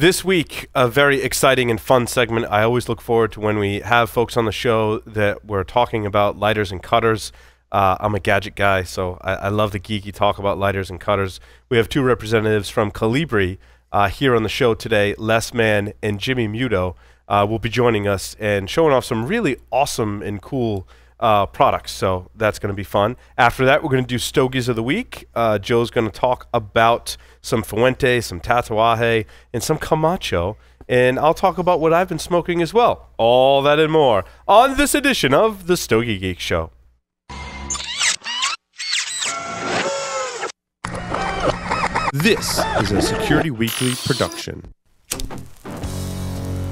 This week, a very exciting and fun segment. I always look forward to when we have folks on the show that we're talking about lighters and cutters. I'm a gadget guy, so I love the geeky talk about lighters and cutters. We have two representatives from Colibri here on the show today. Mann and Jimmy Muido will be joining us and showing off some really awesome and cool products, so that's going to be fun. After that, we're going to do Stogies of the Week. Joe's going to talk about some Fuente, some Tatuaje, and some Camacho, and I'll talk about what I've been smoking as well. All that and more on this edition of the Stogie Geeks Show. This is a Security Weekly production.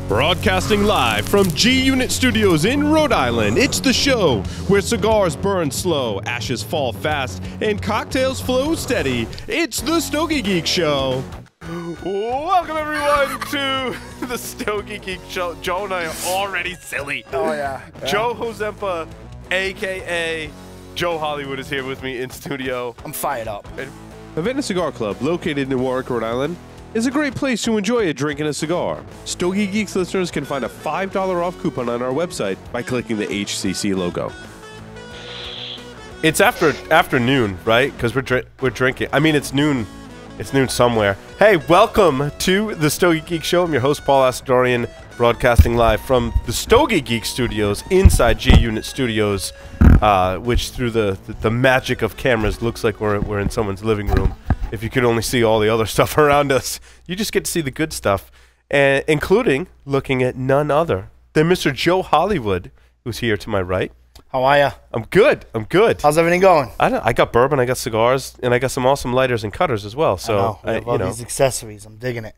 Broadcasting live from G-Unit Studios in Rhode Island, it's the show where cigars burn slow, ashes fall fast, and cocktails flow steady. It's the Stogie Geek Show. Welcome, everyone, to the Stogie Geek Show. Joe and I are already silly. Oh, yeah. Joe Hozempa, a.k.a. Joe Hollywood, is here with me in studio. I'm fired up. Havana Cigar Club, located in Warwick, Rhode Island, is a great place to enjoy a drink and a cigar. Stogie Geeks listeners can find a $5 off coupon on our website by clicking the HCC logo. It's afternoon, right? Because we're drinking. I mean, it's noon. It's noon somewhere. Hey, welcome to the Stogie Geek Show. I'm your host, Paul Asadorian, broadcasting live from the Stogie Geek Studios inside G-Unit Studios, which through the magic of cameras looks like we're in someone's living room. If you could only see all the other stuff around us, you just get to see the good stuff, including looking at none other than Mr. Joe Hollywood, who's here to my right. How are ya? I'm good. How's everything going? I got bourbon, I got cigars, and I got some awesome lighters and cutters as well. So I love these accessories. I'm digging it.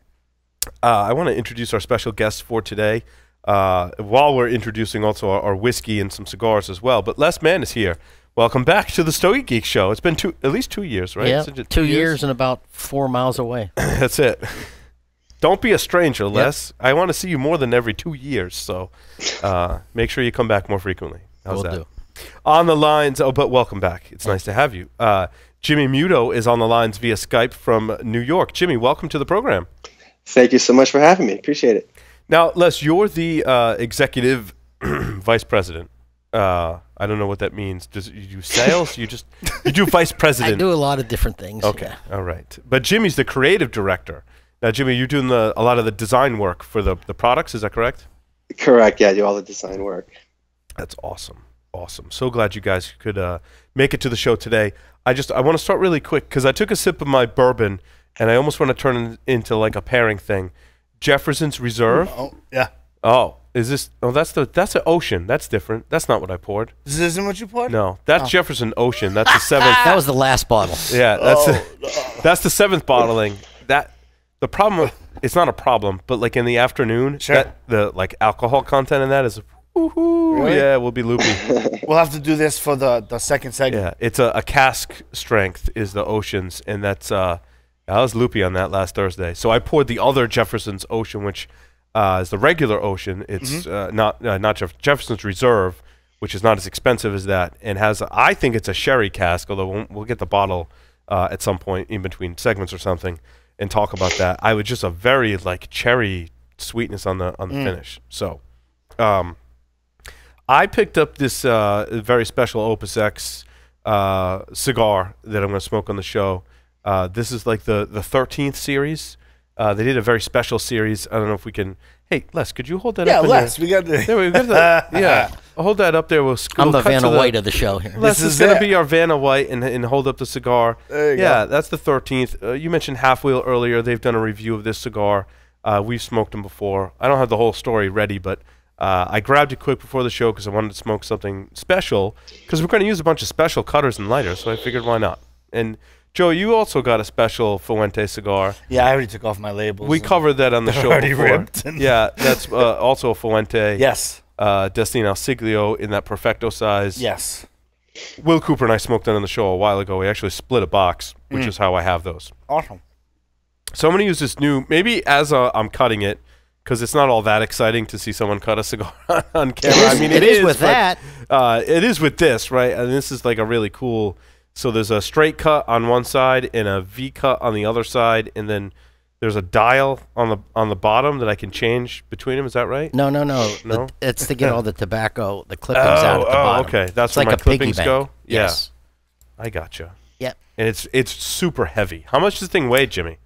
I want to introduce our special guest for today. While we're introducing also our whiskey and some cigars as well. But Mann is here. Welcome back to the Stogie Geek Show. It's been at least 2 years, right? Yeah, 2 years and about 4 miles away. That's it. Don't be a stranger, Les. Yep. I want to see you more than every 2 years, so make sure you come back more frequently. How's that? Will do. On the lines, but welcome back. It's nice to have you. Jimmy Muido is on the lines via Skype from New York. Jimmy, welcome to the program. Thank you so much for having me. Appreciate it. Now, Les, you're the executive vice president. I don't know what that means. You do sales? you do vice president? I do a lot of different things. Okay, yeah. all right. But Jimmy's the creative director. Now, Jimmy, you're doing a lot of the design work for the products. Is that correct? Correct. Yeah, I do all the design work. That's awesome. Awesome. So glad you guys could make it to the show today. I want to start really quick because I took a sip of my bourbon and I almost want to turn it into like a pairing thing. Jefferson's Reserve. Oh, yeah. Oh, is this? Oh, that's an Ocean. That's different. That's not what I poured. This isn't what you poured? No, that's Jefferson Ocean. That's the seventh. That was the last bottle. Yeah, that's the seventh bottling. The problem. It's not a problem, but like in the afternoon, sure. The like alcohol content in that is. Woohoo! Really? Yeah, we'll be loopy. We'll have to do this for the second segment. Yeah, it's a cask strength is the Oceans, and that's I was loopy on that last Thursday. So I poured the other Jefferson's Ocean, which is the regular Ocean. It's not Jefferson's Reserve, which is not as expensive as that, and I think it's a sherry cask. Although we'll get the bottle at some point in between segments or something and talk about that. I was just a very like cherry sweetness on the finish. So. I picked up this very special Opus X cigar that I'm going to smoke on the show. This is like the 13th series. They did a very special series. I don't know if we can. Hey, Les, could you hold that up? Yeah, Les, we got the. There we go. Yeah, hold that up there. I'm the Vanna White of the show here. Les is going to be our Vanna White and hold up the cigar. There you go. Yeah, that's the 13th. You mentioned Half Wheel earlier. They've done a review of this cigar. We've smoked them before. I don't have the whole story ready, but. I grabbed it quick before the show because I wanted to smoke something special because we're going to use a bunch of special cutters and lighters, so I figured why not. And, Joe, you also got a special Fuente cigar. Yeah, I already took off my labels. We covered that on the show already before. ripped. Yeah, that's also a Fuente. Yes. Destino Siglio in that Perfecto size. Yes. Will Cooper and I smoked that on the show a while ago. We actually split a box, which is how I have those. Awesome. So I'm going to use this new, maybe as I'm cutting it, because it's not all that exciting to see someone cut a cigar on camera. I mean, it is with that. It is with this, right? And this is like a really cool. So there's a straight cut on one side and a V cut on the other side, and then there's a dial on the bottom that I can change between them. Is that right? No. No? It's to get all the tobacco, the clippings out at the bottom. Okay. That's It's where like my a piggy clippings bank. go? Yes. Yeah. I gotcha. Yep. And it's super heavy. How much does this thing weigh, Jimmy?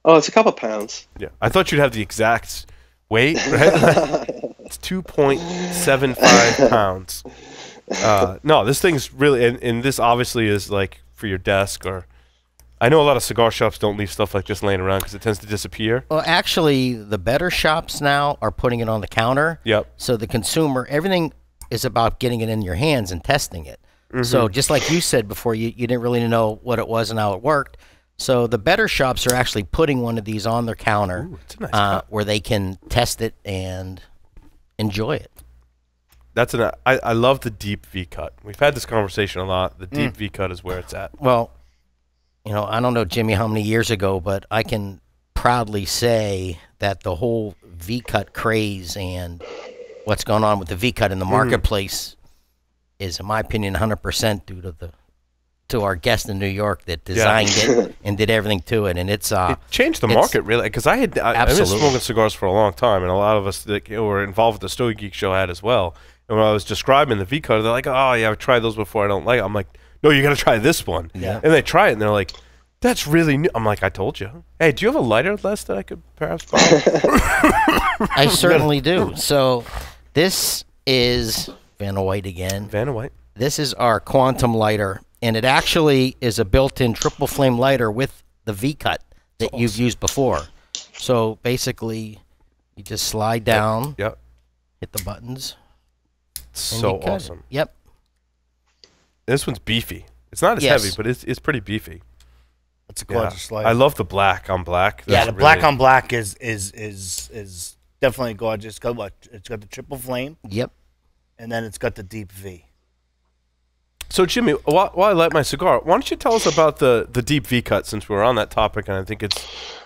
Oh, it's a couple pounds. Yeah. I thought you'd have the exact weight, right? It's 2.75 pounds. No, this thing's really, and this obviously is like for your desk, or I know a lot of cigar shops don't leave stuff like this laying around because it tends to disappear. Well, actually, the better shops now are putting it on the counter. Yep. So the consumer, everything is about getting it in your hands and testing it. Mm-hmm. So just like you said before, you didn't really know what it was and how it worked. So the better shops are actually putting one of these on their counter. Ooh, it's a nice cut. Where they can test it and enjoy it. I love the deep V cut. We've had this conversation a lot. The deep V cut is where it's at. Well, I don't know, Jimmy, how many years ago, but I can proudly say that the whole V-cut craze and what's going on with the V-cut in the marketplace is, in my opinion, 100% due to our guest in New York that designed it and did everything to it. And it changed the market, really, because I've been smoking cigars for a long time, and a lot of us that were involved with the Stogie Geeks show had as well. And when I was describing the V-cut, they're like, "Oh yeah, I've tried those before. I don't like it." I'm like, "No, you got to try this one." Yeah. And they try it, and they're like, "That's really new." I'm like, "I told you." Hey, do you have a lighter, Les, that I could perhaps borrow? I certainly do. So this is Vanna White again. Vanna White. This is our Quantum lighter, and it actually is a built-in triple flame lighter with the V-cut that you've used before. So basically, you just slide down, Yep. hit the buttons. So awesome. Yep. This one's beefy. It's not as heavy, but it's pretty beefy. It's a gorgeous light. I love the black on black. Yeah, That's the really, black on black is definitely gorgeous. It's got the triple flame, Yep. and then it's got the deep V. So, Jimmy, while I light my cigar, why don't you tell us about the deep V cut, since we're on that topic, and I think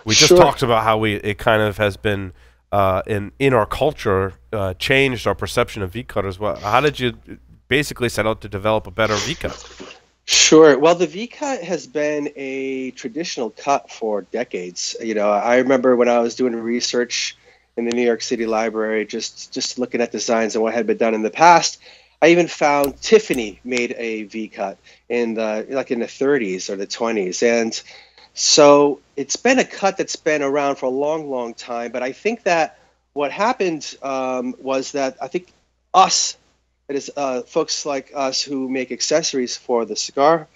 we just talked about how it kind of has been in our culture changed our perception of V cutters. Well, how did you basically set out to develop a better V cut? Sure. Well, the V-cut has been a traditional cut for decades. I remember when I was doing research in the New York City Library, just looking at designs and what had been done in the past. I even found Tiffany made a V-cut in the 30s or the 20s, and so it's been a cut that's been around for a long, long time. But I think that what happened was that I think that is, folks like us who make accessories for the cigar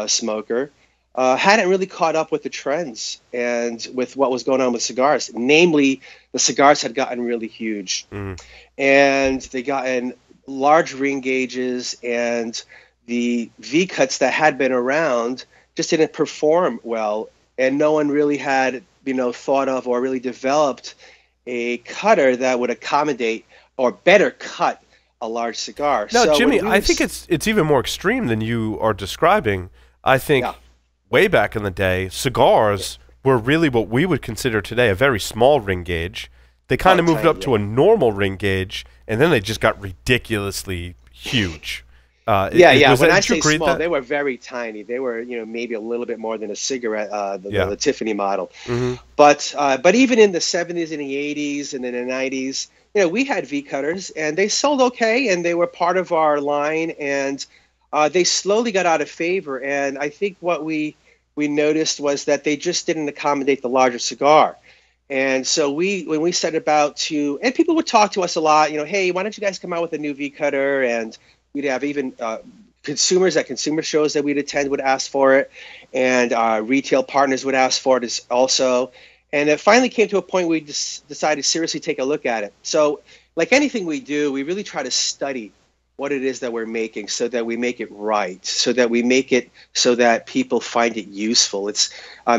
smoker hadn't really caught up with the trends and with what was going on with cigars. Namely, the cigars had gotten really huge, and they gotten large ring gauges, and the V-cuts that had been around just didn't perform well, and no one really had thought of or really developed a cutter that would accommodate or better cut a large cigar. No, so Jimmy, I think it's even more extreme than you are describing. I think way back in the day, cigars were really what we would consider today a very small ring gauge. They kind of moved up to a normal ring gauge, and then they just got ridiculously huge. When I say small, they were very tiny. They were, maybe a little bit more than a cigarette, the Tiffany model. But even in the 70s and the 80s and then the 90s, we had V cutters, and they sold okay, and they were part of our line, and they slowly got out of favor. And I think what we noticed was that they just didn't accommodate the larger cigar. And so when we set about to, and people would talk to us a lot, hey, why don't you guys come out with a new V cutter? And we'd have even consumers at consumer shows that we'd attend would ask for it, and retail partners would ask for it also. And it finally came to a point where we decided to seriously take a look at it. So like anything we do, we really try to study what it is that we're making so that we make it right, so that we make it so that people find it useful.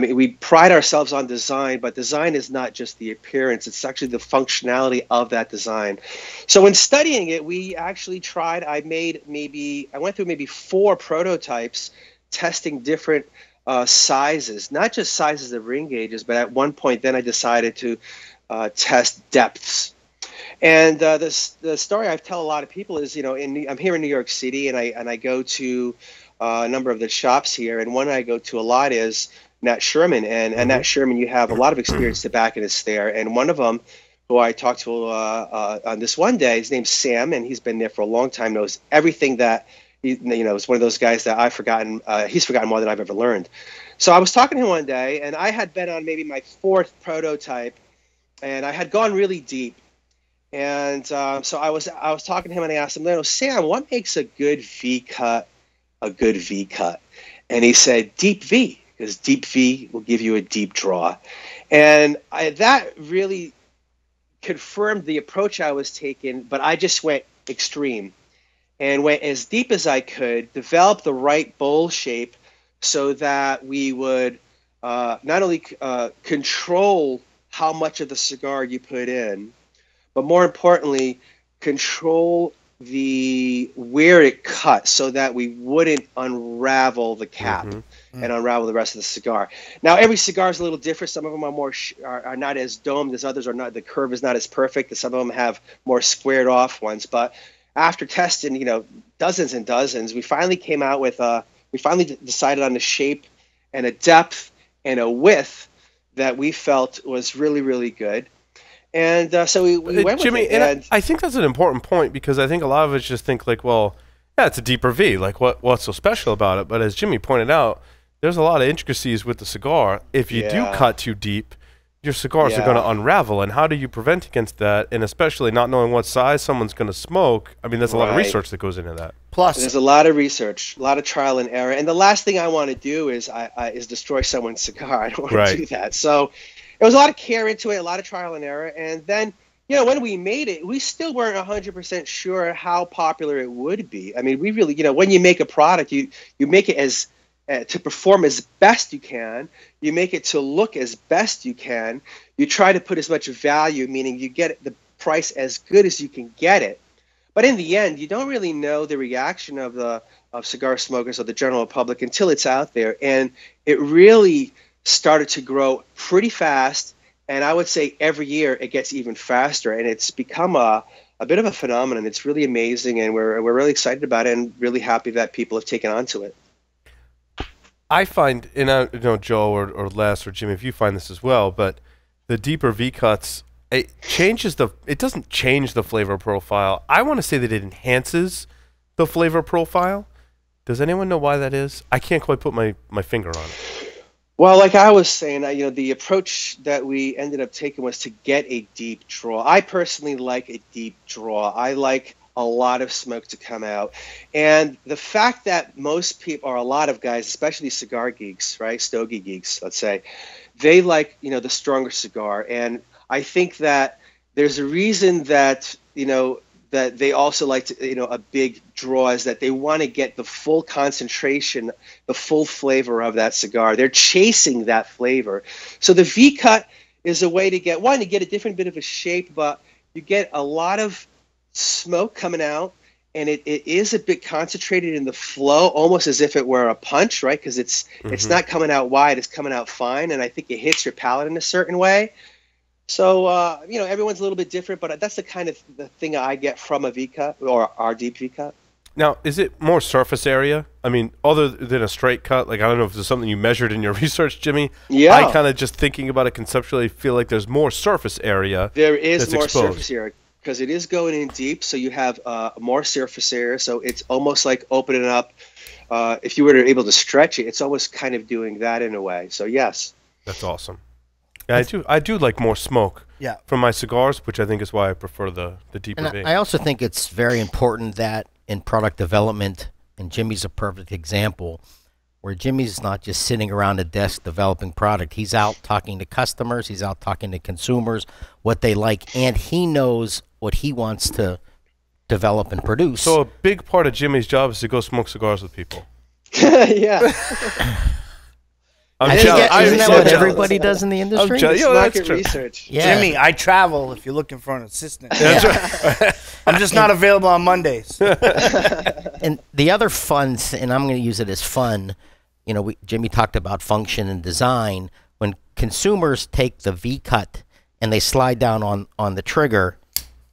We pride ourselves on design, but design is not just the appearance. It's actually the functionality of that design. So in studying it, we actually tried, I went through maybe 4 prototypes testing different sizes, not just sizes of ring gauges, but at one point then I decided to test depths. And the story I tell a lot of people is, I'm here in New York City, and I go to a number of the shops here, and one I go to a lot is Nat Sherman. And Nat Sherman, you have a lot of experience tobacconists there. And one of them, who I talked to on this one day, his name's Sam, and he's been there for a long time, knows everything that, is one of those guys that I've forgotten. He's forgotten more than I've ever learned. So I was talking to him one day, and I had been on maybe my 4th prototype, and I had gone really deep. And so I was talking to him, and I asked him, Sam, what makes a good V cut a good V cut? And he said, deep V, because deep V will give you a deep draw. And that really confirmed the approach I was taking, but I just went extreme and went as deep as I could, develop the right bowl shape so that we would not only control how much of the cigar you put in, but more importantly, control where it cut so that we wouldn't unravel the cap and unravel the rest of the cigar. Now, every cigar is a little different. Some of them are not as domed as others are not. The curve is not as perfect. Some of them have more squared off ones. But after testing, dozens and dozens, we finally came out with we finally decided on a shape and a depth and a width that we felt was really, really good. And so we went Jimmy, with it. And I think that's an important point, because I think a lot of us just think like, well, yeah, it's a deeper V. Like, what's so special about it? But as Jimmy pointed out, there's a lot of intricacies with the cigar. If you do cut too deep, your cigars are going to unravel. And how do you prevent against that? And especially not knowing what size someone's going to smoke. I mean, there's a lot of research that goes into that. Plus, there's a lot of research, a lot of trial and error. And the last thing I want to do is destroy someone's cigar. I don't want to do that. So there was a lot of care into it, a lot of trial and error. And then, when we made it, we still weren't 100% sure how popular it would be. I mean, we really, when you make a product, you make it as to perform as best you can. You make it to look as best you can. You try to put as much value, meaning you get the price as good as you can get it. But in the end, you don't really know the reaction of cigar smokers or the general public until it's out there. And it really started to grow pretty fast, and I would say every year it gets even faster, and it's become a bit of a phenomenon. It's really amazing, and we're really excited about it and really happy that people have taken on to it. I find, Joe or Les or Jimmy, if you find this as well, but the deeper V cuts, it doesn't change the flavor profile. I want to say that it enhances the flavor profile. Does anyone know why that is? I can't quite put my finger on it. Well, like I was saying, the approach that we ended up taking was to get a deep draw. I personally like a deep draw. I like a lot of smoke to come out. And the fact that most people, or a lot of guys, especially cigar geeks, right, Stogie Geeks, let's say, they like, the stronger cigar. And I think that there's a reason that, that they also like to, a big draw, is that they want to get the full concentration, the full flavor of that cigar. They're chasing that flavor. So the V cut is a way to get a different bit of a shape, but you get a lot of smoke coming out, and it is a bit concentrated in the flow, almost as if it were a punch, right? Because it's not coming out wide, it's coming out fine, and I think it hits your palate in a certain way. So, everyone's a little bit different, but that's the kind of the thing I get from a V-cut or our deep V-cut. Now, is it more surface area? I mean, other than a straight cut, like, I don't know if there's something you measured in your research, Jimmy. Yeah. I kind of just thinking about it conceptually feel like there's more surface area. There is that's more exposed. surface area because it is going in deep, so you have more surface area. So it's almost like opening up. If you were able to stretch it, it's almost kind of doing that in a way. So, yes. That's awesome. Yeah, I do like more smoke from my cigars, which I think is why I prefer the deeper V. I also think it's very important that in product development, and Jimmy's a perfect example, where Jimmy's not just sitting around a desk developing product. He's out talking to customers. He's out talking to consumers, what they like, and he knows what he wants to develop and produce. So a big part of Jimmy's job is to go smoke cigars with people. Yeah. Isn't that what everybody does in the industry? Market research. Yeah. Jimmy, I travel if you're looking for an assistant. That's right. I'm just not available on Mondays. And the other fun, and I'm going to use it as fun, Jimmy talked about function and design. When consumers take the V-cut and they slide down on the trigger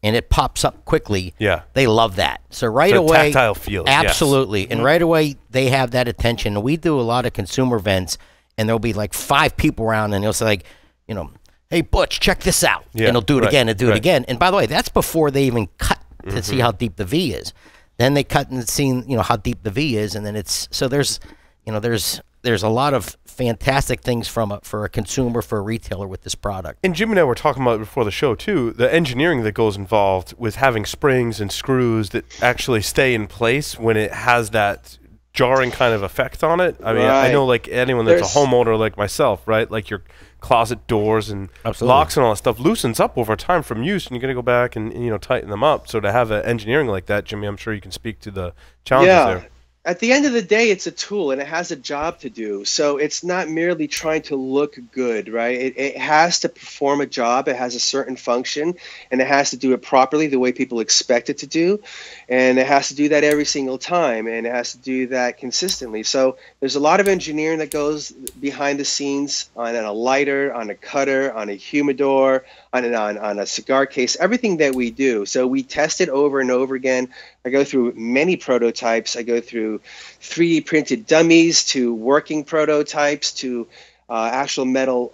and it pops up quickly, they love that. So right away, tactile feel. Absolutely. Yes. And right away, they have that attention. We do a lot of consumer events. and there'll be like 5 people around, and he'll say, like, you know, hey, Butch, check this out. Yeah, and he'll do it again and do it right. again. And by the way, that's before they even cut to see how deep the V is. Then they cut and see, you know, how deep the V is, and then it's, so there's, you know, there's a lot of fantastic things for a consumer, for a retailer with this product. And Jim and I were talking about it before the show too, the engineering that goes involved with having springs and screws that actually stay in place when it has that jarring kind of effect on it. I mean, I know like anyone that's a homeowner like myself, right? Like your closet doors and locks and all that stuff loosens up over time from use, and you're going to go back and, you know, tighten them up. So to have engineering like that, Jimmy, I'm sure you can speak to the challenges there. At the end of the day, it's a tool and it has a job to do. So it's not merely trying to look good, right? It has to perform a job. It has a certain function, and it has to do it properly the way people expect it to do. And it has to do that every single time, and it has to do that consistently. So there's a lot of engineering that goes behind the scenes on a lighter, on a cutter, on a humidor, on a cigar case, everything that we do. So we test it over and over again. I go through many prototypes. I go through 3D printed dummies to working prototypes to actual metal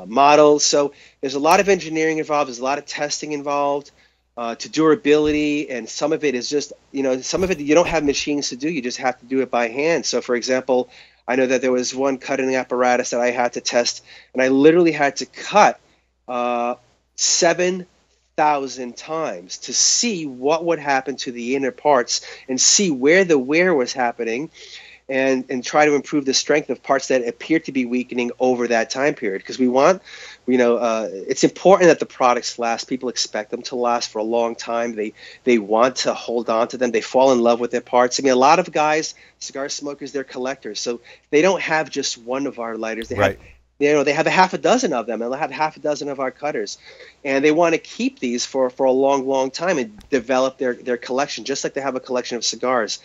models. So there's a lot of engineering involved. There's a lot of testing involved to durability, and some of it is just, you know, some of it you don't have machines to do. You just have to do it by hand. So, for example, I know that there was one cutting apparatus that I had to test, and I literally had to cut 7,000 times to see what would happen to the inner parts and see where the wear was happening, and try to improve the strength of parts that appear to be weakening over that time period. Because we want, you know, it's important that the products last. People expect them to last for a long time. They want to hold on to them. They fall in love with their parts. I mean, a lot of guys, cigar smokers, they're collectors. So they don't have just one of our lighters. They have, you know, they have a half a dozen of them, and they'll have half a dozen of our cutters, and they want to keep these for a long time and develop their collection, just like they have a collection of cigars.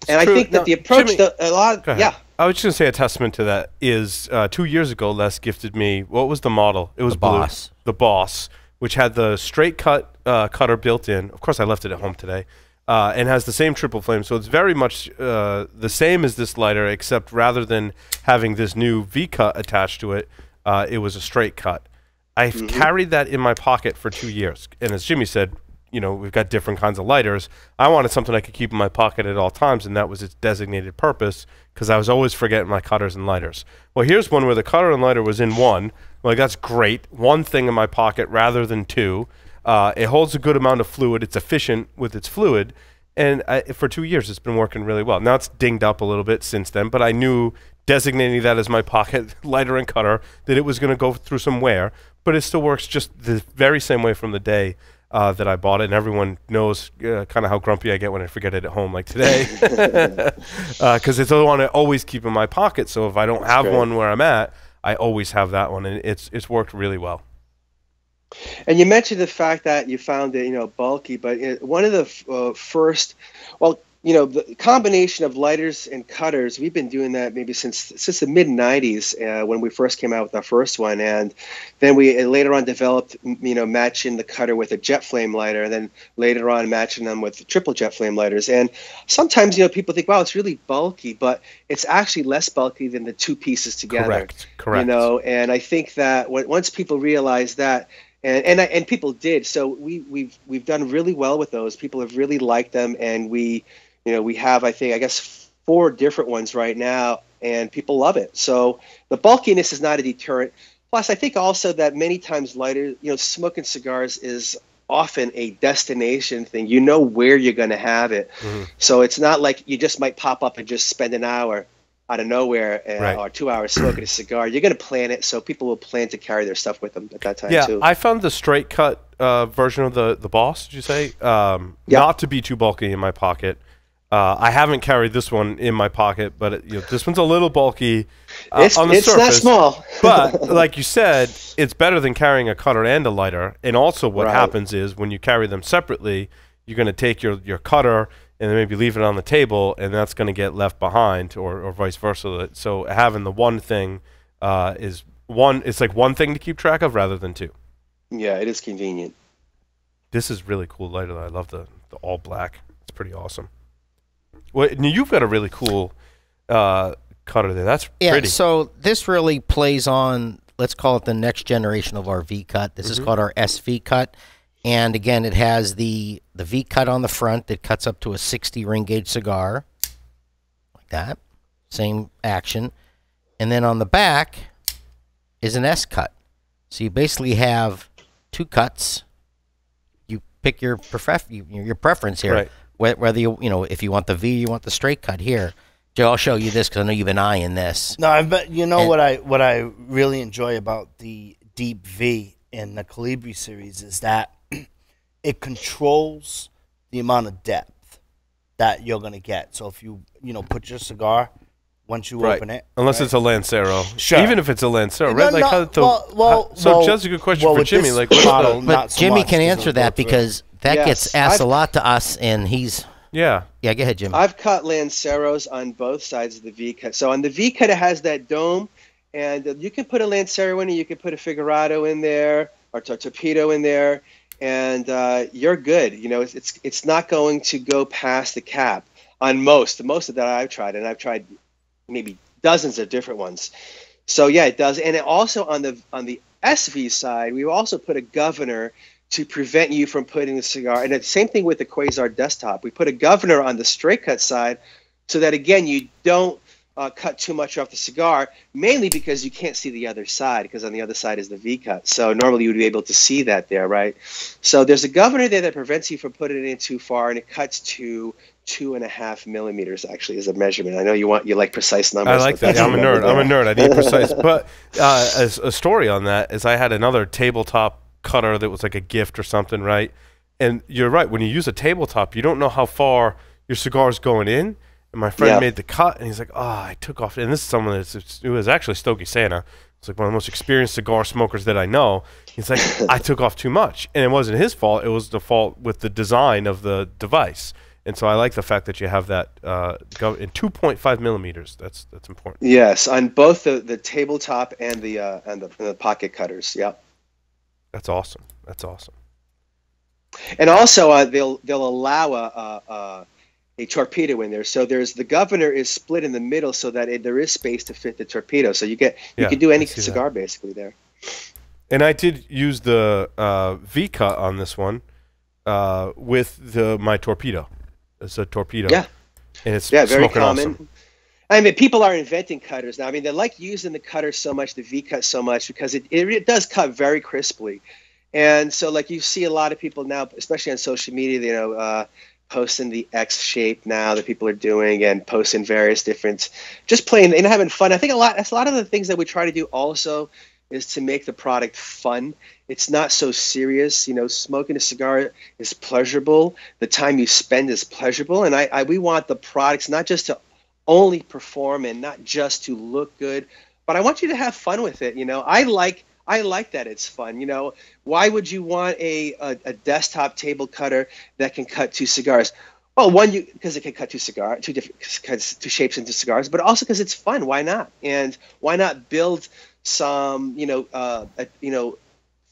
And true. I think that the approach, Jimmy, a lot, I was just going to say a testament to that is 2 years ago, Les gifted me, what was the model? It was the Boss. The Boss, which had the straight cut cutter built in. Of course, I left it at home today. And has the same triple flame, so it's very much the same as this lighter, except rather than having this new V-cut attached to it, it was a straight cut. I've carried that in my pocket for 2 years, and as Jimmy said, you know, we've got different kinds of lighters. I wanted something I could keep in my pocket at all times, and that was its designated purpose, because I was always forgetting my cutters and lighters. Well, here's one where the cutter and lighter was in one. Like, that's great. One thing in my pocket rather than two. It holds a good amount of fluid. It's efficient with its fluid. And for 2 years, it's been working really well. Now it's dinged up a little bit since then, but I knew designating that as my pocket lighter and cutter that it was going to go through some wear, but it still works just the very same way from the day that I bought it. And everyone knows kind of how grumpy I get when I forget it at home, like today, because it's the one I always keep in my pocket. So if I don't have one where I'm at, I always have that one, and it's worked really well. And you mentioned the fact that you found it, you know, bulky, but one of the first, well, you know, the combination of lighters and cutters, we've been doing that maybe since the mid '90s when we first came out with our first one, and then we later on developed, you know, matching the cutter with a jet flame lighter, and then later on matching them with triple jet flame lighters. And sometimes, you know, people think, wow, it's really bulky, but it's actually less bulky than the two pieces together. Correct. You know, and I think that once people realize that. And people did. So we've done really well with those. People have really liked them, and we have, I guess 4 different ones right now, and people love it. So the bulkiness is not a deterrent. Plus, I think also that many times lighter, you know, smoking cigars is often a destination thing. You know where you're going to have it. So it's not like you just might pop up and just spend an hour out of nowhere or 2 hours smoking a cigar. You're going to plan it, so people will plan to carry their stuff with them at that time too. I found the straight cut version of the Boss, did you say? Not to be too bulky in my pocket. I haven't carried this one in my pocket, but you know, this one's a little bulky on the surface. It's not small. But like you said, it's better than carrying a cutter and a lighter. And also what happens is when you carry them separately, you're going to take your cutter and then maybe leave it on the table, and that's going to get left behind, or vice versa. So having the one thing it's like one thing to keep track of rather than two. Yeah, it is convenient. This is really cool lighter. I love the all black. It's pretty awesome. Well, you've got a really cool cutter there. That's pretty. So this really plays on, let's call it the next generation of our V-cut. This is called our SV cut. And again, it has the V-cut on the front that cuts up to a 60 ring gauge cigar. Like that. Same action. And then on the back is an S-cut. So you basically have two cuts. You pick your preference here. Right. Whether if you want the V, you want the straight cut here. Joe, I'll show you this because I know you've been eyeing this. No, but what I really enjoy about the Deep V in the Colibri series is that it controls the amount of depth that you're gonna get. So if you put your cigar, once you open it, unless it's a Lancero, sure. Even if it's a Lancero, right? So that's a good question for Jimmy. Like, but Jimmy can answer that because that gets asked a lot to us, and he's yeah. Go ahead, Jimmy. I've cut Lanceros on both sides of the V cut. So on the V cut, it has that dome, and you can put a Lancero in it. You can put a Figurado in there or Torpedo in there, and you're good. It's not going to go past the cap on most of that I've tried, and I've tried maybe dozens of different ones. So yeah, it does. And it also on the SV side, we also put a governor to prevent you from putting the cigar. And the same thing with the Quasar desktop. We put a governor on the straight cut side so that, again, you don't cut too much off the cigar, mainly because you can't see the other side, because on the other side is the V cut. So normally you would be able to see that there, right? So there's a governor there that prevents you from putting it in too far, and it cuts to 2.5 millimeters, actually, as a measurement. I know you like precise numbers. I like that. I'm a nerd. I need precise. But as a story on that is I had another tabletop cutter that was like a gift or something, right? And you're right. When you use a tabletop, you don't know how far your cigar is going in. And my friend made the cut, and he's like, "Oh, I took off." And this is someone who was actually Stogie Santa. It's like one of the most experienced cigar smokers that I know. He's like, "I took off too much," and it wasn't his fault. It was the fault with the design of the device. And so I like the fact that you have that in 2.5 millimeters. That's important. Yes, on both the tabletop and the pocket cutters. Yep. That's awesome. That's awesome. And also, they'll allow a torpedo in there. So the governor is split in the middle so that there is space to fit the torpedo. So you can do any cigar basically there. And I did use the V cut on this one with my torpedo. It's a torpedo. Yeah. And it's very common. Awesome. I mean, people are inventing cutters now. I mean, they like using the cutter so much, the V cut so much, because it does cut very crisply. And so, like, you see a lot of people now, especially on social media, posting the X shape now that people are doing, and posting various different, just playing and having fun. I think that's a lot of the things that we try to do also is to make the product fun. It's not so serious. Smoking a cigar is pleasurable. The time you spend is pleasurable. And we want the products not just to only perform and not just to look good, but I want you to have fun with it. I like that it's fun. Why would you want a desktop table cutter that can cut two cigars? Well, because it can cut two shapes into cigars, but also because it's fun. Why not? And why not build some,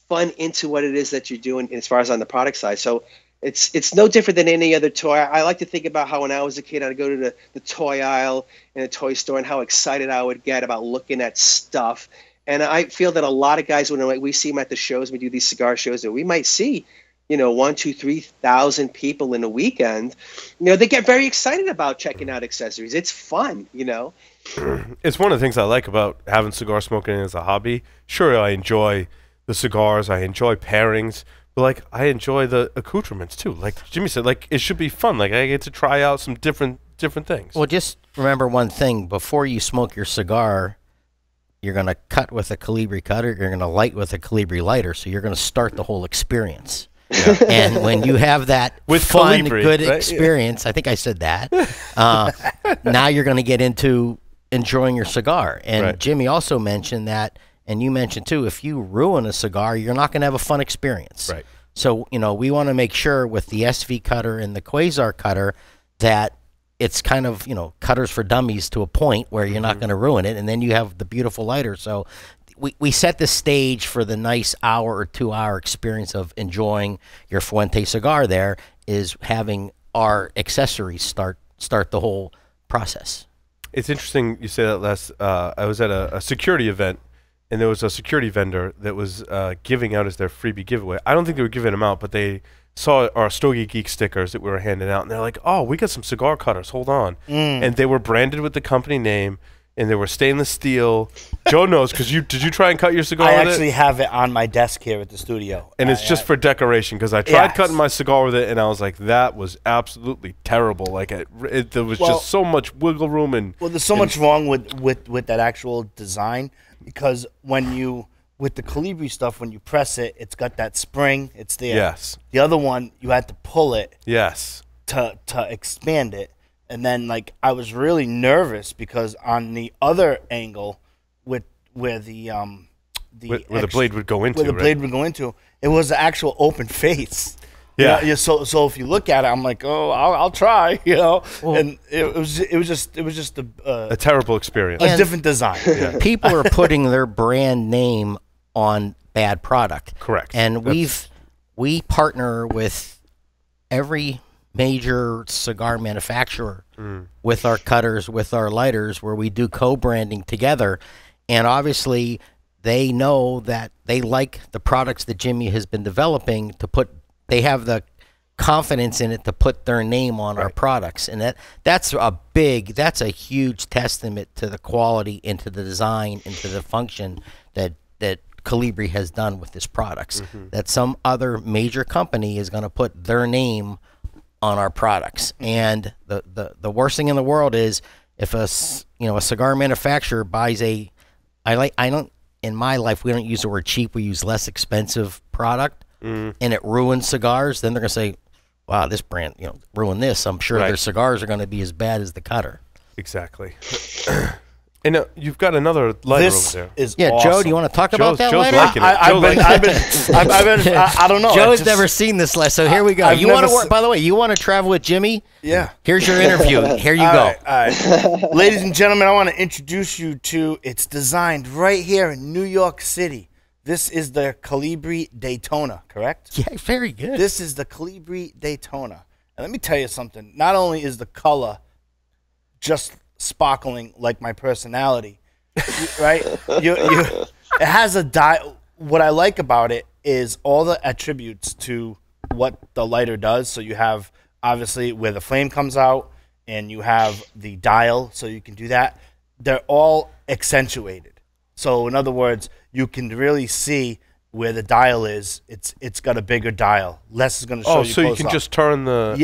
fun into what it is that you're doing as far as on the product side? So it's no different than any other toy. I like to think about how when I was a kid, I'd go to the toy aisle in a toy store and how excited I would get about looking at stuff. And I feel that a lot of guys, when we see them at the shows, we do these cigar shows, and we might see, 1,000, 2,000, 3,000 people in a weekend. They get very excited about checking out accessories. It's fun, It's one of the things I like about having cigar smoking as a hobby. Sure, I enjoy the cigars, I enjoy pairings, but like I enjoy the accoutrements too. Like Jimmy said, like it should be fun. Like I get to try out some different things. Well, just remember one thing: before you smoke your cigar, you're going to cut with a Colibri cutter. You're going to light with a Colibri lighter. So you're going to start the whole experience. Yeah. And when you have that with fun, Colibri, good right? experience, I think I said that. Now you're going to get into enjoying your cigar. And Jimmy also mentioned that, and you mentioned too, if you ruin a cigar, you're not going to have a fun experience. Right. So we want to make sure with the SV cutter and the Quasar cutter that it's kind of, cutters for dummies to a point where you're not going to ruin it, and then you have the beautiful lighter. So we set the stage for the nice hour or 2 hour experience of enjoying your Fuente cigar there is having our accessories start the whole process. It's interesting you say that, Les. I was at a security event, and there was a security vendor that was giving out as their freebie giveaway. I don't think they were giving them out, but they saw our Stogie Geeks stickers that we were handing out, and they're like, "Oh, we got some cigar cutters. Hold on." And they were branded with the company name, and they were stainless steel. Joe knows, because did you try and cut your cigar with it? I actually have it on my desk here at the studio. And it's just for decoration, because I tried cutting my cigar with it, and I was like, that was absolutely terrible. Like, there was just so much wiggle room. Well, there's so much wrong with that actual design, because with the Colibri stuff, when you press it, it's got that spring. It's there. Yes. The other one, you had to pull it. Yes. To expand it. And then, like, I was really nervous because on the other angle, where the blade would go into, it was the actual open face. Yeah. You know, so if you look at it, I'm like, oh, I'll try, you know. Well, and it was just a terrible experience. A different design. Yeah. People are putting their brand name on bad product. Correct. And we partner with every major cigar manufacturer with our cutters, with our lighters, where we do co-branding together. And obviously they know that they like the products that Jimmy has been developing they have the confidence in it to put their name on our products. And that's a huge testament to the quality and to the design and to the function that Colibri has done with his products. That some other major company is going to put their name on our products. And the worst thing in the world is if a cigar manufacturer buys in my life, we don't use the word cheap, we use less expensive product, and it ruins cigars, then they're going to say, wow, this brand, ruined this. I'm sure their cigars are going to be as bad as the cutter. Exactly. And you've got another lighter over there. Is awesome. Joe, do you want to talk about that lighter? I don't know. Joe's never seen this lighter, so here we go. By the way, you want to travel with Jimmy? Yeah. Here's your interview. Here you go. All right. Ladies and gentlemen, I want to introduce you to, it's designed right here in New York City. This is the Colibri Daytona, correct? Yeah, very good. This is the Colibri Daytona. And let me tell you something. Not only is the color just sparkling like my personality, right? It has a what I like about it is all the attributes to what the lighter does. So you have obviously where the flame comes out, and you have the dial, so you can do that. They're all accentuated. So in other words, you can really see where the dial is. It's got a bigger dial. Les is going to show you. Oh, so you can just turn the.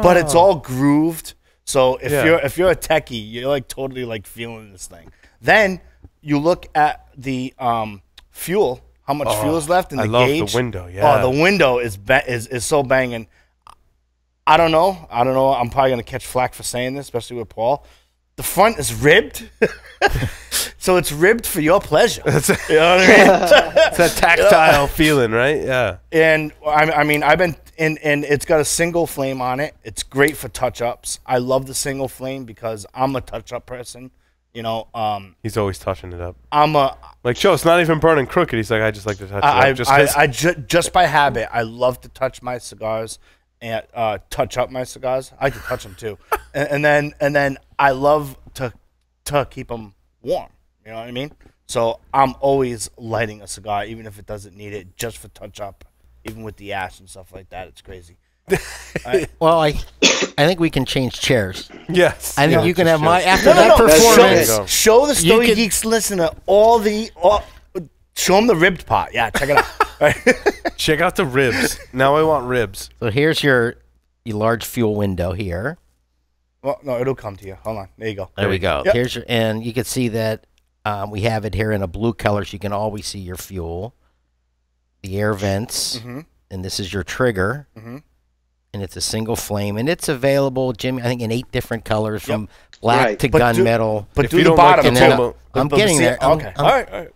But it's all grooved. So if you're a techie, you're like totally like feeling this thing. Then you look at the fuel, how much fuel is left in the gauge. I love the window. Yeah. Oh, the window is so banging. I don't know. I'm probably gonna catch flack for saying this, especially with Paul. The front is ribbed, so it's ribbed for your pleasure. You know what I mean? It's that tactile feeling, right? Yeah. And I mean, and it's got a single flame on it. It's great for touch-ups. I love the single flame because I'm a touch-up person. He's always touching it up. Like Joe, it's not even burning crooked. He's like, I just like to touch it up. Just by habit, I love to touch my cigars and touch up my cigars. I like to touch them too, and then I love to keep them warm. You know what I mean? So I'm always lighting a cigar, even if it doesn't need it, just for touch up. Even with the ash and stuff like that, it's crazy. Well, I think we can change chairs. Yes. I think you can have after that performance. Show the Stogie Geeks listener show them the ribbed part. Yeah, check it out. Check out the ribs. Now I want ribs. So here's your large fuel window here. Well, no, it'll come to you. Hold on. There you go. There we go. Yep. Here's and you can see that we have it here in a blue color, so you can always see your fuel, the air vents, and this is your trigger, and it's a single flame, and it's available, Jimmy, I think in 8 different colors, from black to gunmetal. But do the bottom too. I'm getting there. Okay. All right.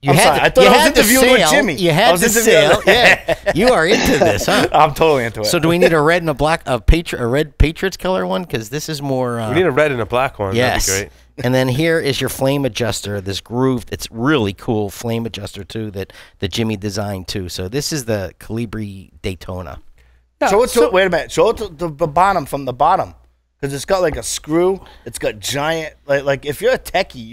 I thought I was interviewing with Jimmy. You had the sale. Yeah. You are into this, huh? I'm totally into it. So do we need a red and a black, a red Patriots color one? Because this is more. We need a red and a black one. Yes. That'd be great. And then here is your flame adjuster, this grooved, it's really cool flame adjuster too that Jimmy designed too. So this is the Colibri Daytona. Yeah, wait a minute. Show it to the bottom from the bottom. because it's got like a screw. It's got giant like if you're a techie,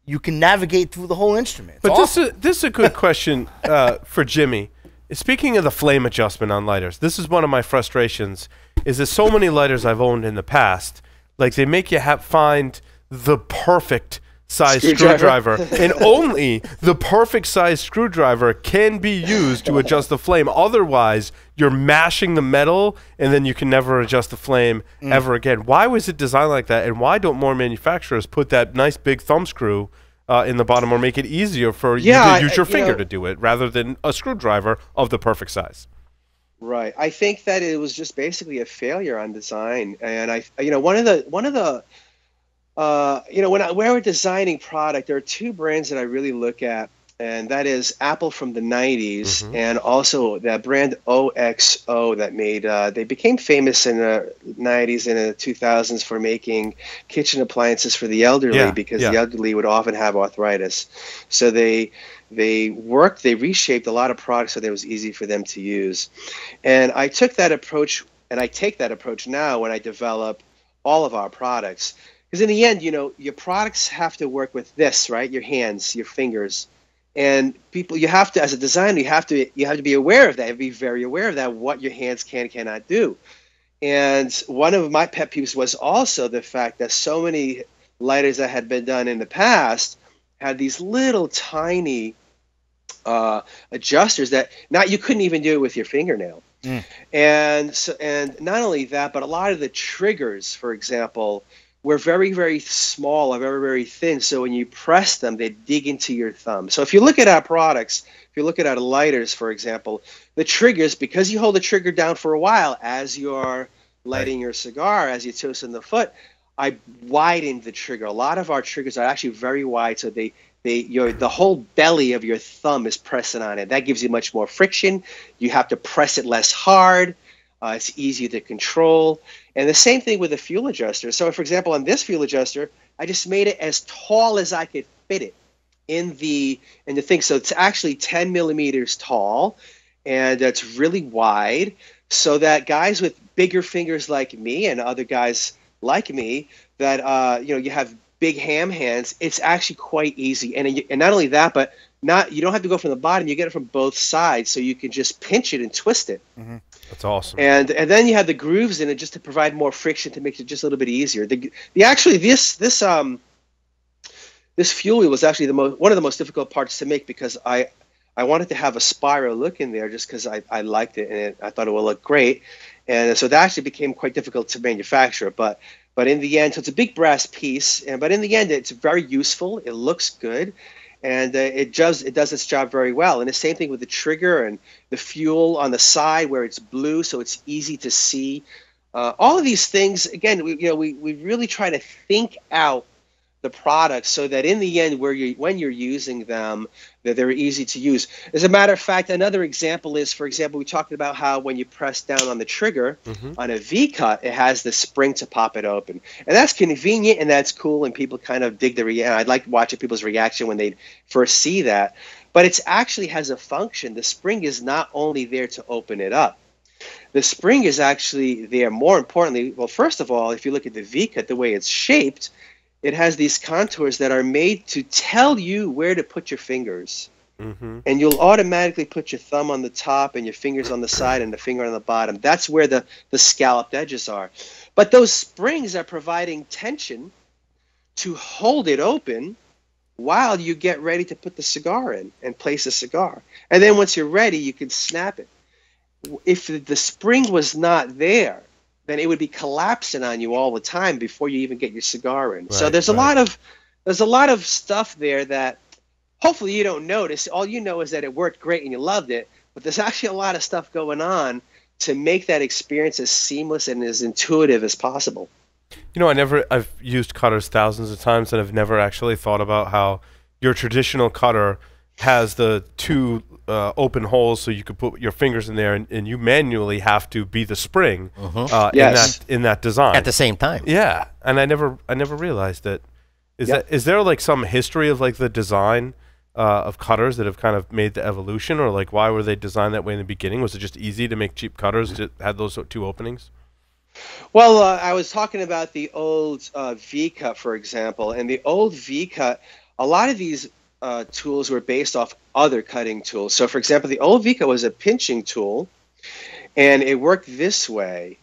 you can navigate through the whole instrument. It's awesome. This is a good question for Jimmy. Speaking of the flame adjustment on lighters, this is one of my frustrations. Is that so many lighters I've owned in the past, like they make you find the perfect size screwdriver, and only the perfect size screwdriver can be used to adjust the flame. Otherwise, you're mashing the metal, and then you can never adjust the flame ever again. Why was it designed like that, and why don't more manufacturers put that nice big thumb screw in the bottom, or make it easier for you to use your finger to do it, rather than a screwdriver of the perfect size? Right. I think that it was just basically a failure on design, and one of the when we're designing product, there are two brands that I really look at, and that is Apple from the 90s and also that brand OXO that made, they became famous in the 90s and the 2000s for making kitchen appliances for the elderly because the elderly would often have arthritis. So they reshaped a lot of products so that it was easy for them to use. And I took that approach, and I take that approach now when I develop all of our products. Because in the end, your products have to work with this, right? Your hands, your fingers. And people, you have to, as a designer, you have to be aware of that. You have to be very aware of that, what your hands can and cannot do. And one of my pet peeves was also the fact that so many lighters that had been done in the past had these little tiny adjusters that you couldn't even do it with your fingernail. And not only that, but a lot of the triggers, for example, were very, very small or very, very thin. So when you press them, they dig into your thumb. So if you look at our products, if you look at our lighters, for example, the triggers, because you hold the trigger down for a while as you're lighting your cigar, as you're toasting the foot, I widened the trigger. A lot of our triggers are actually very wide, so the whole belly of your thumb is pressing on it. That gives you much more friction. You have to press it less hard. It's easier to control. And the same thing with the fuel adjuster. So, for example, on this fuel adjuster, I just made it as tall as I could fit it in the thing. So it's actually 10 millimeters tall, and it's really wide, so that guys with bigger fingers like me and other guys like me that you have big ham hands, it's actually quite easy. And not only that, but you don't have to go from the bottom. You get it from both sides, so you can just pinch it and twist it. That's awesome. And then you have the grooves in it just to provide more friction to make it just a little bit easier. This fuel wheel was actually one of the most difficult parts to make, because I wanted to have a spiral look in there just because I liked it and I thought it would look great. And so that actually became quite difficult to manufacture. But in the end, so it's a big brass piece, but in the end, it's very useful. It looks good. And it does its job very well. And the same thing with the trigger and the fuel on the side where it's blue, so it's easy to see. All of these things, again, we really try to think out the products so that in the end, when you're using them, that they're easy to use. As a matter of fact, another example is, for example, we talked about how when you press down on the trigger on a V-cut, it has the spring to pop it open. And that's convenient and that's cool, and people kind of dig the reaction. I like watching people's reaction when they first see that. But it actually has a function. The spring is not only there to open it up. The spring is actually there, more importantly, well, first of all, if you look at the V-cut, the way it's shaped, it has these contours that are made to tell you where to put your fingers. And you'll automatically put your thumb on the top and your fingers on the side and the finger on the bottom. That's where the scalloped edges are. But those springs are providing tension to hold it open while you get ready to put the cigar in and place the cigar. And then once you're ready, you can snap it. If the spring was not there, then it would be collapsing on you all the time before you even get your cigar in. So there's a lot of stuff there that hopefully you don't notice. All you know is that it worked great and you loved it, but there's actually a lot of stuff going on to make that experience as seamless and as intuitive as possible. I've used cutters thousands of times, and I've never actually thought about how your traditional cutter has the two open holes, so you could put your fingers in there, and you manually have to be the spring in that design at the same time. Yeah, and I never realized that. Is there like some history of like the design of cutters that have kind of made the evolution, or like why were they designed that way in the beginning? Was it just easy to make cheap cutters that had those two openings? Well, I was talking about the old V-cut, for example, and the old V-cut, a lot of these tools were based off other cutting tools. So, for example, the old V-cut was a pinching tool, and it worked this way.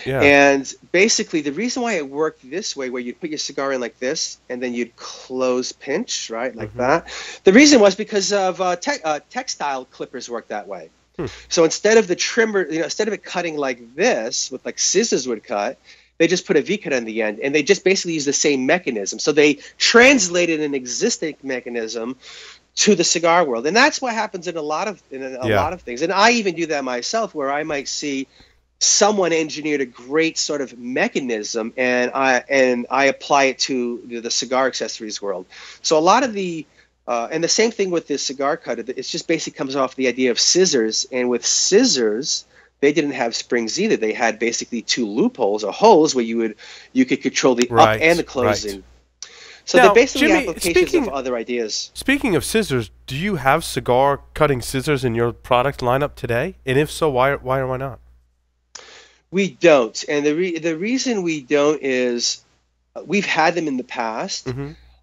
And basically, the reason why it worked this way, where you'd put your cigar in like this, and then you'd close pinch, right, like that. The reason was because of textile clippers work that way. So instead of the trimmer, instead of it cutting like this, with like scissors would cut, they just put a V-cut on the end, and they just basically use the same mechanism. So they translated an existing mechanism to the cigar world, and that's what happens in a lot of things. And I even do that myself, where I might see someone engineered a great sort of mechanism, and I apply it to the cigar accessories world. So a lot of the and the same thing with this cigar cutter. It just basically comes off the idea of scissors, and with scissors, they didn't have springs either. They had basically two loopholes or holes where you could control the up and the closing. Right. So now, they're basically Jimmy, applications of other ideas. Speaking of scissors, do you have cigar cutting scissors in your product lineup today? And if so, why or why not? We don't, and the reason we don't is we've had them in the past.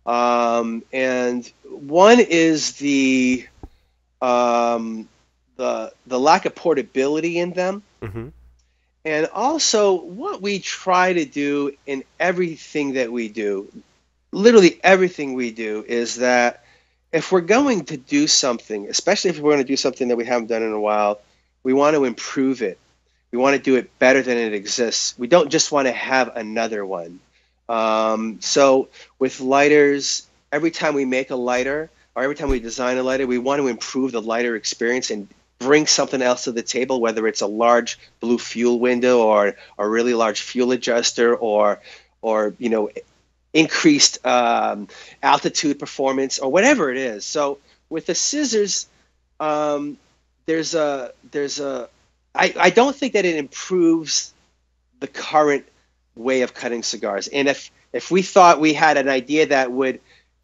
And one is the lack of portability in them, and also what we try to do in everything that we do, literally everything we do, is that if we're going to do something, especially if we're going to do something that we haven't done in a while, we want to improve it. We want to do it better than it exists. We don't just want to have another one. So with lighters, every time we make a lighter or every time we design a lighter, we want to improve the lighter experience and bring something else to the table, whether it's a large blue fuel window or a really large fuel adjuster or increased altitude performance or whatever it is. So with the scissors, I don't think that it improves the current way of cutting cigars. And if we thought we had an idea that would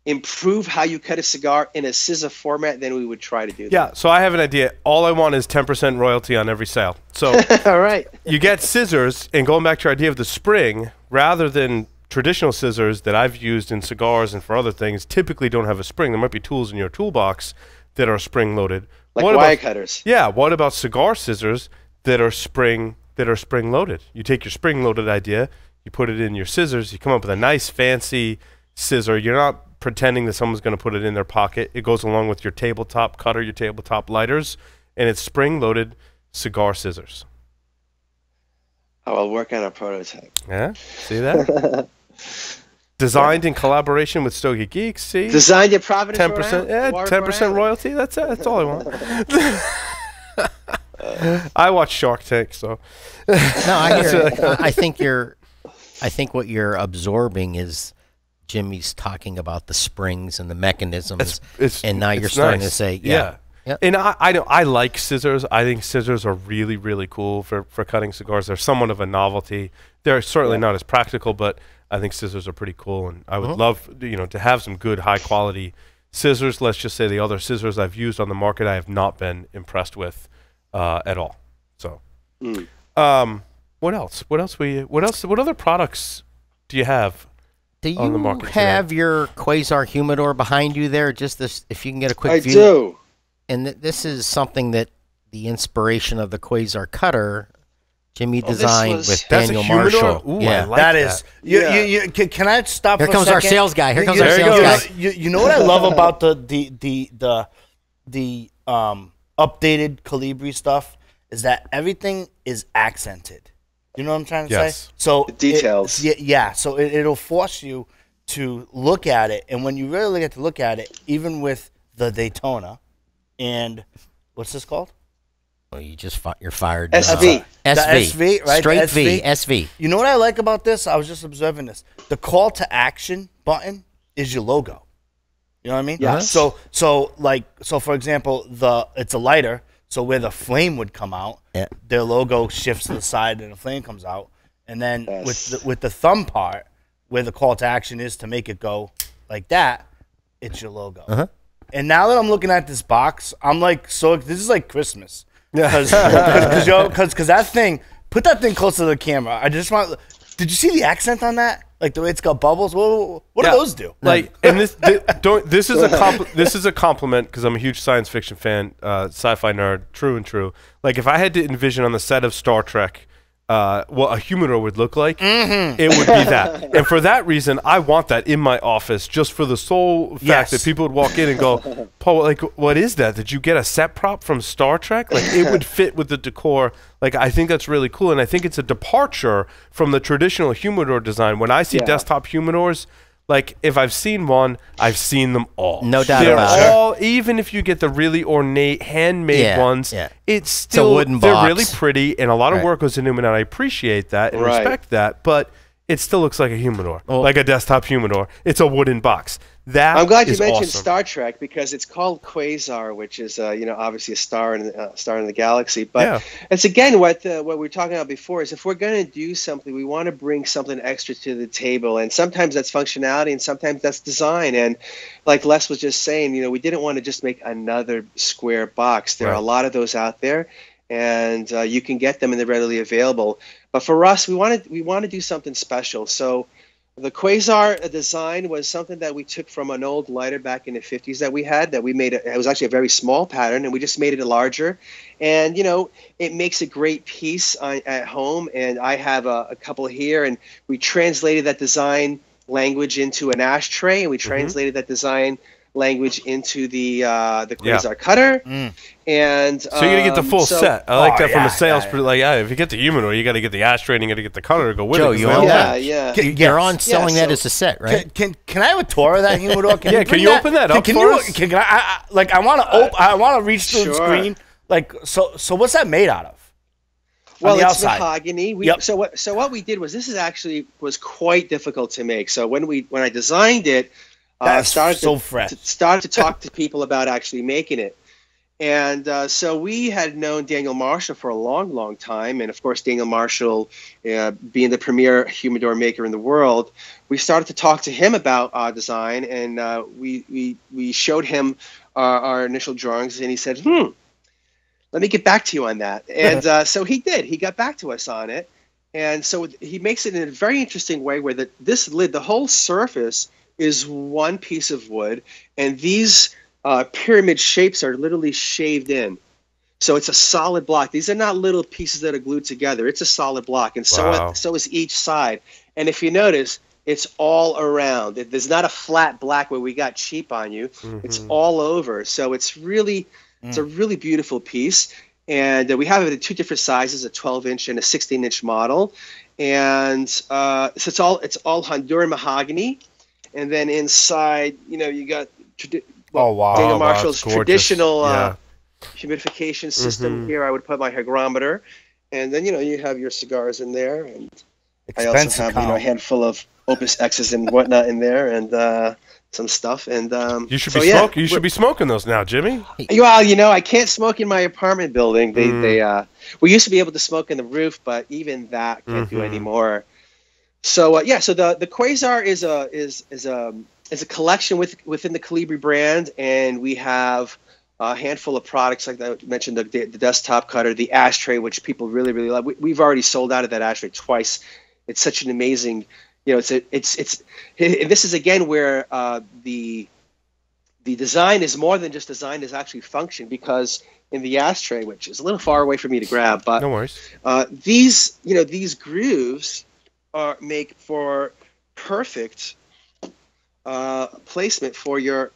improve how you cut a cigar in a scissor format, then we would try to do that. Yeah, so I have an idea. All I want is 10% royalty on every sale. So all right. You get scissors, and going back to your idea of the spring, rather than traditional scissors that I've used in cigars and for other things, typically don't have a spring. There might be tools in your toolbox that are spring-loaded. Like wire cutters. Yeah, what about cigar scissors that are spring-loaded? You take your spring-loaded idea, you put it in your scissors, you come up with a nice, fancy scissor. You're not pretending that someone's going to put it in their pocket. It goes along with your tabletop cutter, your tabletop lighters, and it's spring-loaded cigar scissors. I'll work on a prototype. Yeah, see that? Designed in collaboration with Stogie Geeks. See, designed in Providence, 10%. Yeah, 10% royalty. That's it. That's all I want. I watch Shark Tank, so. No, I hear it. I think what you're absorbing is Jimmy's talking about the springs and the mechanisms, and now you're starting to say, yeah. Yep. And I like scissors. I think scissors are really, really cool for cutting cigars. They're somewhat of a novelty. They're certainly not as practical, but I think scissors are pretty cool. And I would love, to have some good, high quality scissors. Let's just say the other scissors I've used on the market, I have not been impressed with at all. So, what else? What other products do you have? Do you have your Quasar humidor behind you there? Just this, if you can get a quick view. I do. And this is something that the inspiration of the Quasar cutter, Jimmy designed with Daniel Marshall. Ooh, yeah, I like that. Can I stop? Here for comes a second? Our sales guy. Here comes our sales guy. You know what I love about the updated Colibri stuff is that everything is accented. You know what I'm trying to say? So the details. So it'll force you to look at it, and when you really get to look at it, even with the Daytona. And what's this called? Well, you're fired. SV. SV, right? Straight V. SV. You know what I like about this? I was just observing this. The call to action button is your logo. You know what I mean? Yes. So for example, it's a lighter. So where the flame would come out, their logo shifts to the side and the flame comes out. And then with the thumb part, where the call to action is to make it go like that, it's your logo. And now that I'm looking at this box, I'm like, so this is like Christmas. Because that thing Put that thing close to the camera. I just want. Did you see the accent on that? Like the way it's got bubbles. What do those do? Like, and this is a compliment because I'm a huge science fiction fan, sci-fi nerd, true and true. Like, if I had to envision on the set of Star Trek what a humidor would look like, it would be that. And for that reason, I want that in my office, just for the sole fact that people would walk in and go, Paul, like, what is that? Did you get a set prop from Star Trek? Like, it would fit with the decor. Like, I think that's really cool, and I think it's a departure from the traditional humidor design. When I see desktop humidors, like, if I've seen one, I've seen them all. No doubt about it. They're all, even if you get the really ornate handmade ones, it's still, a wooden they're box. really pretty, and a lot of work goes into them, and I appreciate that and respect that, but it still looks like a humidor, like a desktop humidor. It's a wooden box. That I'm glad you mentioned awesome. Star Trek because it's called Quasar, which is obviously a star in the galaxy. But it's again what we were talking about before is if we're going to do something, we want to bring something extra to the table, and sometimes that's functionality, and sometimes that's design. And like Les was just saying, we didn't want to just make another square box. There are a lot of those out there, and you can get them and they're readily available. But for us, we want to do something special. So the Quasar design was something that we took from an old lighter back in the 50s that we had, that we made. It was actually a very small pattern, and we just made it larger. And, it makes a great piece at home. And I have a couple here, and we translated that design language into an ashtray, and we translated that design language into the Quasar cutter. And so you're gonna get the full set. I like that from a sales perspective. Like, if you get the humidor, you got to get the ashtray and you got to get the cutter to go with it. You on that? You're on selling that as a set, right? Can I have a tour of that humidor? Can you open that up for us? I want to reach through the screen. Like, so what's that made out of? Well, it's mahogany. So what we did was was quite difficult to make. So when I designed it, started to talk to people about actually making it. And so we had known Daniel Marshall for a long, long time. And, of course, Daniel Marshall, being the premier humidor maker in the world, we started to talk to him about design. And we showed him our initial drawings. And he said, let me get back to you on that. And so he did. He got back to us on it. And so he makes it in a very interesting way where this lid, the whole surface, is one piece of wood, and these pyramid shapes are literally shaved in. So it's a solid block. These are not little pieces that are glued together. It's a solid block, and so is each side. And if you notice, it's all around. There's not a flat black where we got cheap on you. It's all over. So it's a really beautiful piece. And we have it in two different sizes, a 12-inch and a 16-inch model. And so it's all Honduran mahogany. And then inside, you got Daniel Marshall's traditional humidification system. Here I would put my hygrometer. And then, you have your cigars in there. And I also have, a handful of Opus X's and whatnot in there, and some stuff. And you should be smoking. You should be smoking those now, Jimmy. Well, I can't smoke in my apartment building. We used to be able to smoke in the roof, but even that can't do anymore. So so the Quasar is a collection within the Colibri brand, and we have a handful of products like I mentioned, the desktop cutter, the ashtray, which people really, really love. We've already sold out of that ashtray twice. It's such an amazing, this is again where the design is more than just design, is actually function, because in the ashtray, which is a little far away for me to grab, but no worries. These grooves make for perfect placement for your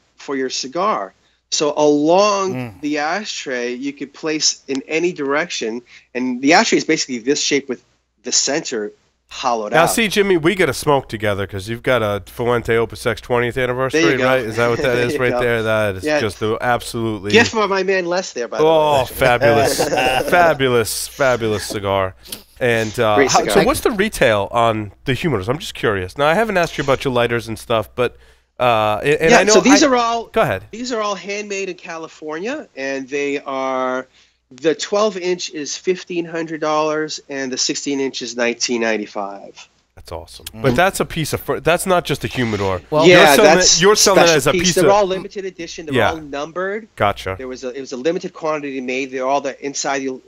cigar. So along the ashtray, you could place in any direction, and the ashtray is basically this shape with the center hollowed out. Now, see, Jimmy, we got to smoke together because you've got a Fuente Opus X 20th anniversary, right? Is that what that is right there? That is just the absolutely gift for my man Les there. By the way. Oh, fabulous, fabulous cigar. And so what's the retail on the humidors? I'm just curious. Now, I haven't asked you about your lighters and stuff, but I know. So these are all. Go ahead. These are all handmade in California, and they are. The 12-inch is $1,500, and the 16-inch is $1,995. That's awesome. But that's a piece of that's not just a humidor. Well, yeah, you're selling it as a piece. They're all limited edition. They're all numbered. Gotcha. It was a limited quantity made. They're all inside you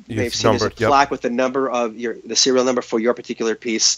may have seen there's a plaque with the number of the serial number for your particular piece.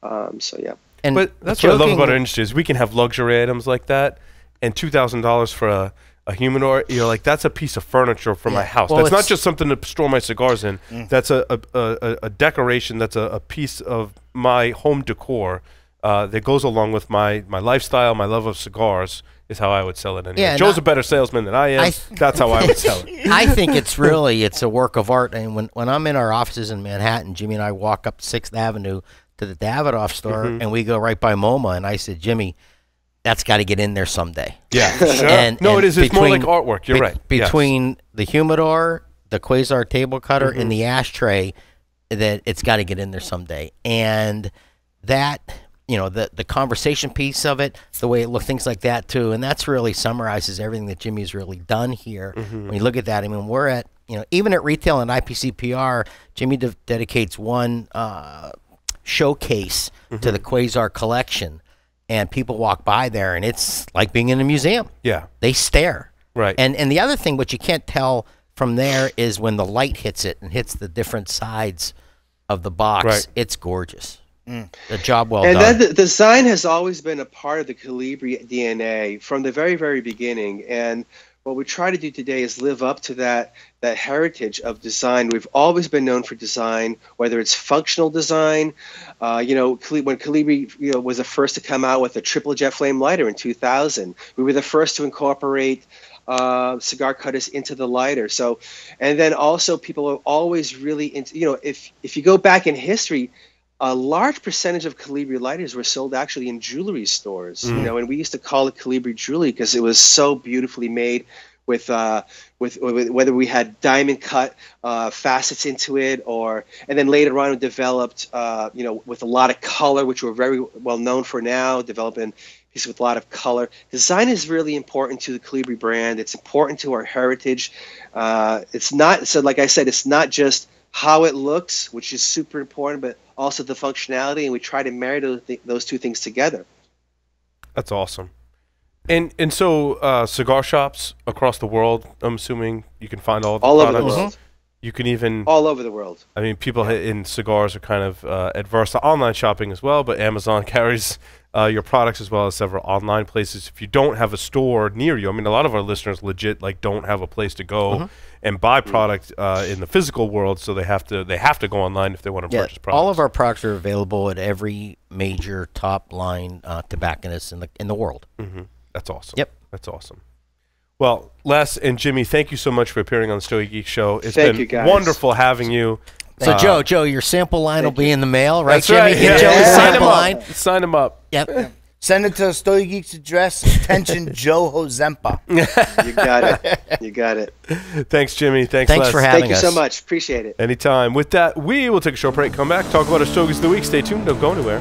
So yeah. But that's what I love about our industry is we can have luxury items like that, and $2,000 for a humidor, you're like, that's a piece of furniture for my house. Well, that's not just something to store my cigars in. That's a decoration. That's a piece of my home decor that goes along with my lifestyle, my love of cigars, is how I would sell it anyway. Yeah, Joe's a better salesman than I am. That's how I would sell it. I think it's a work of art. And when I'm in our offices in Manhattan, Jimmy and I walk up 6th Avenue to the Davidoff store, and we go right by MoMA, and I said, Jimmy, that's got to get in there someday. Yeah, sure. It is. It's more like artwork. You're right. Between the humidor, the Quasar table cutter, and the ashtray, that it's got to get in there someday. And that, the conversation piece of it, the way it looks, things like that too. And that's really summarizes everything that Jimmy's really done here. When you look at that, I mean, we're at, even at retail and IPCPR, Jimmy dedicates one showcase to the Quasar collection. And people walk by there, and it's like being in a museum. Yeah. They stare. Right. And the other thing, what you can't tell from there, is when the light hits it and hits the different sides of the box, it's gorgeous. The job well done. And the design has always been a part of the Colibri DNA from the very, very beginning. And what we try to do today is live up to that heritage of design. We've always been known for design, whether it's functional design. When Colibri was the first to come out with a triple jet flame lighter in 2000, we were the first to incorporate cigar cutters into the lighter. So, and then also people are always really into, if you go back in history, a large percentage of Colibri lighters were sold actually in jewelry stores, and we used to call it Colibri jewelry because it was so beautifully made with whether we had diamond cut facets into it, and then later on it developed, with a lot of color, which we're very well known for now, developing pieces with a lot of color. Design is really important to the Colibri brand. It's important to our heritage. It's not, so like I said, it's not just how it looks, which is super important, but also the functionality, and we try to marry those two things together. That's awesome. And so cigar shops across the world, I'm assuming you can find all the products. Over the world. You can even all over the world. I mean, people in cigars are kind of adverse to online shopping as well, but Amazon carries your products as well as several online places. If you don't have a store near you, I mean, a lot of our listeners legit don't have a place to go and buy product in the physical world, so they have to go online if they want to purchase products. All of our products are available at every major top line tobacconist in the world. That's awesome. Yep, that's awesome. Well, Les and Jimmy, thank you so much for appearing on the Stogie Geeks show. It's been wonderful having you. So, Joe, your sample line will be in the mail, right, That's Jimmy? Right. Get Joe's sample line. Sign him up. Yep. Send it to Stogie Geeks address. Attention, Joe Hozempa. You got it. You got it. Thanks, Jimmy. Thanks Les. For having us. Thank you so much. Appreciate it. Anytime. With that, we will take a short break, come back, talk about our Stogies of the Week. Stay tuned. Don't go anywhere.